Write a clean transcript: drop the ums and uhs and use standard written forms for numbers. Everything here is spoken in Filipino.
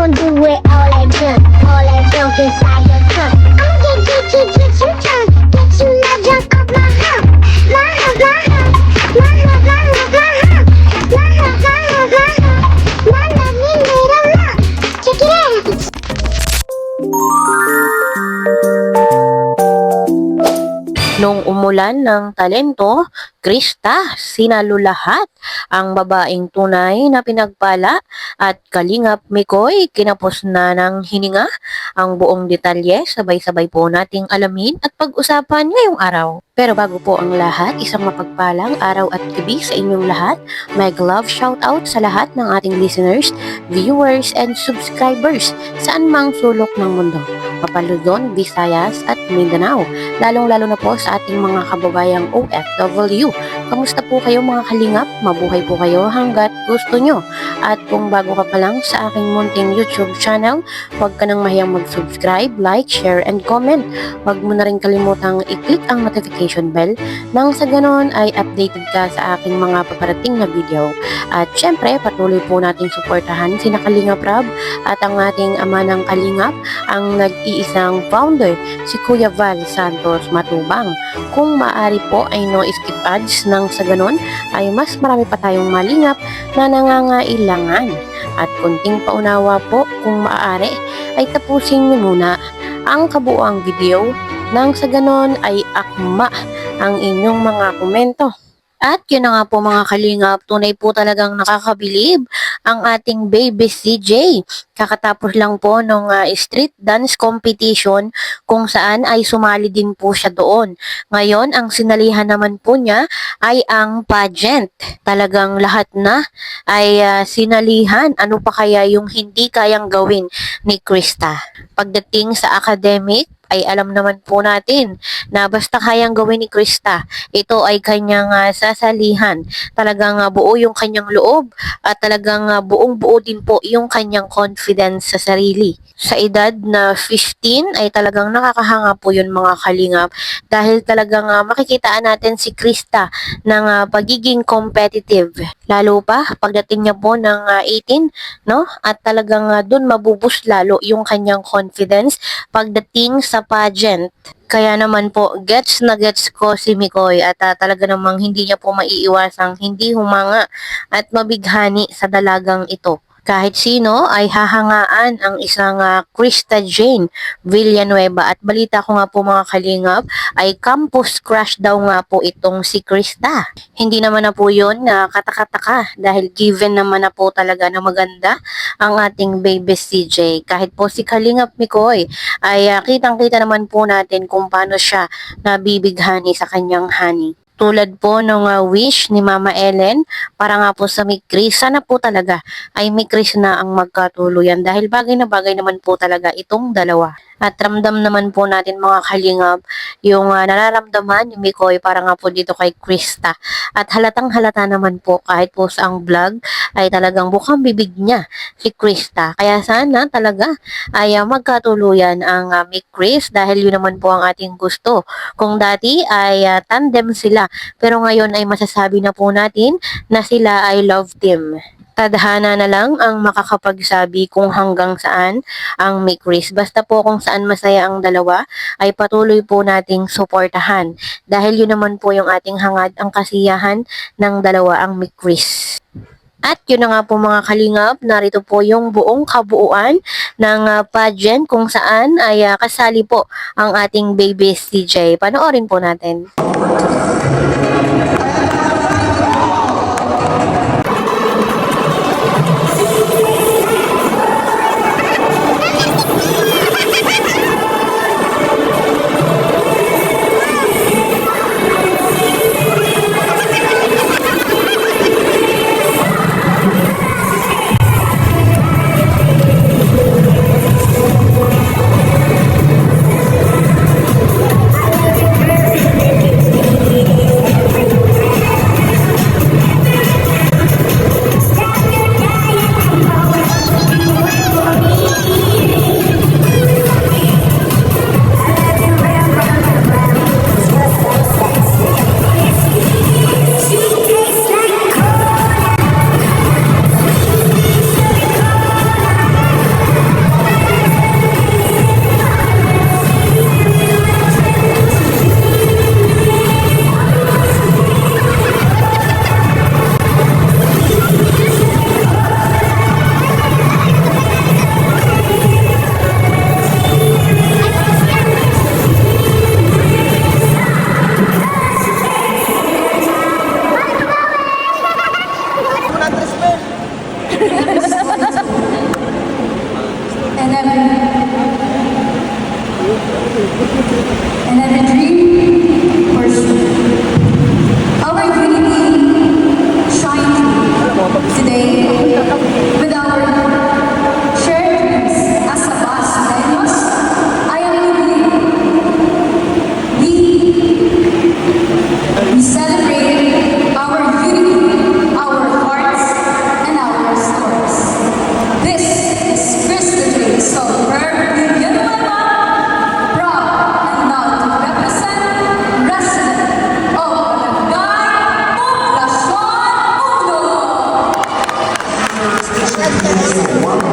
gon' do it all that junk inside your trunk. I'ma get you drunk, get you love drunk off my hump, my hump, my hump, my hump, my hump, my hump, my hump, my hump, my hump, my love me made a lump. Check it out. Nung umulan ng talento, Krista, sinalo lahat ang babaeng tunay na pinagpala at Kalingap Mikoy kinapos na ng hininga. Ang buong detalye sabay-sabay po nating alamin at pag-usapan ngayong araw. Pero bago po ang lahat, isang mapagpalang araw at gabi sa inyong lahat. Mega love shoutout sa lahat ng ating listeners, viewers, and subscribers saan mang sulok ng mundo. Luzon, Visayas at Mindanao. Lalong-lalo na po sa ating mga kababayang OFW. Kamusta po kayo mga kalingap? Mabuhay po kayo hanggat gusto nyo. At kung bago ka pa lang sa aking munting YouTube channel, huwag ka nang mahiyang mag-subscribe, like, share, and comment. Huwag mo na rin kalimutang i-click ang notification bell nang sa ganon ay updated ka sa aking mga paparating na video. At syempre, patuloy po natin suportahan sina Kalingap Rob at ang ating ama ng Kalingap, ang nag-iisang founder, si Kuya Val Santos Matubang. Kung maaari po ay no skip ads nang sa ganon ay mas marami pa tayong malingap na nangangailangan. At kunting paunawa po kung maaari ay tapusin niyo muna ang kabuuang video nang sa ganon ay akma ang inyong mga komento. At yun na nga po mga kalingap, tunay po talagang nakakabilib ang ating baby CJ. Kakatapos lang po nung street dance competition kung saan ay sumali din po siya doon. Ngayon, ang sinalihan naman po niya ay ang pageant. Talagang lahat na ay sinalihan. Ano pa kaya yung hindi kayang gawin ni Krista? Pagdating sa academic, ay alam naman po natin na basta kayang gawin ni Krista, ito ay kanyang sasalihan. Talagang buo yung kanyang loob at talagang buong-buo din po yung kanyang confidence sa sarili. Sa edad na 15 ay talagang nakakahanga po yun mga kalingap dahil talagang makikitaan natin si Krista ng pagiging competitive. Lalo pa pagdating niya po ng 18, no? At talagang dun mabubus lalo yung kanyang confidence pagdating sa pageant. Kaya naman po, gets na gets ko si Mikoy at talaga namang hindi niya po maiiwasang hindi humanga at mabighani sa dalagang ito. Kahit sino ay hahangaan ang isang Krista Jane Villanueva at balita ko nga po mga kalingap ay campus crush daw nga po itong si Krista. Hindi naman na po yun na katakataka dahil given naman na po talaga na maganda ang ating baby CJ. Kahit po si Kalingap Mikoy ay kitang-kita naman po natin kung paano siya nabibighani sa kanyang honey. Tulad po ng wish ni Mama Ellen para nga po sa Mikris, sana po talaga ay Mikris na ang magkatuluyan dahil bagay na bagay naman po talaga itong dalawa. At ramdam naman po natin mga kalingap yung nararamdaman ni Mikoy para nga po dito kay Krista. At halatang halata naman po kahit po sa ang vlog ay talagang bukang bibig niya si Krista. Kaya sana talaga ay magkatuluyan ang Mikris dahil yun naman po ang ating gusto. Kung dati ay tandem sila pero ngayon ay masasabi na po natin na sila ay love team. Tadhana na lang ang makakapagsabi kung hanggang saan ang Mikris. Basta po kung saan masaya ang dalawa ay patuloy po nating suportahan. Dahil yun naman po yung ating hangad, ang kasiyahan ng dalawa ang Mikris. At yun na nga po mga kalingap, narito po yung buong kabuuan ng pageant kung saan ay kasali po ang ating baby CJ. Panoorin po natin. and every dream pursued. Our unity shines today with our shared dreams as a Basileños. I am with you. We celebrate our unity, our hearts, and our stories. This is Krista J. Stolberg, proud and proud to represent resident of Barangay Poblacion Uno.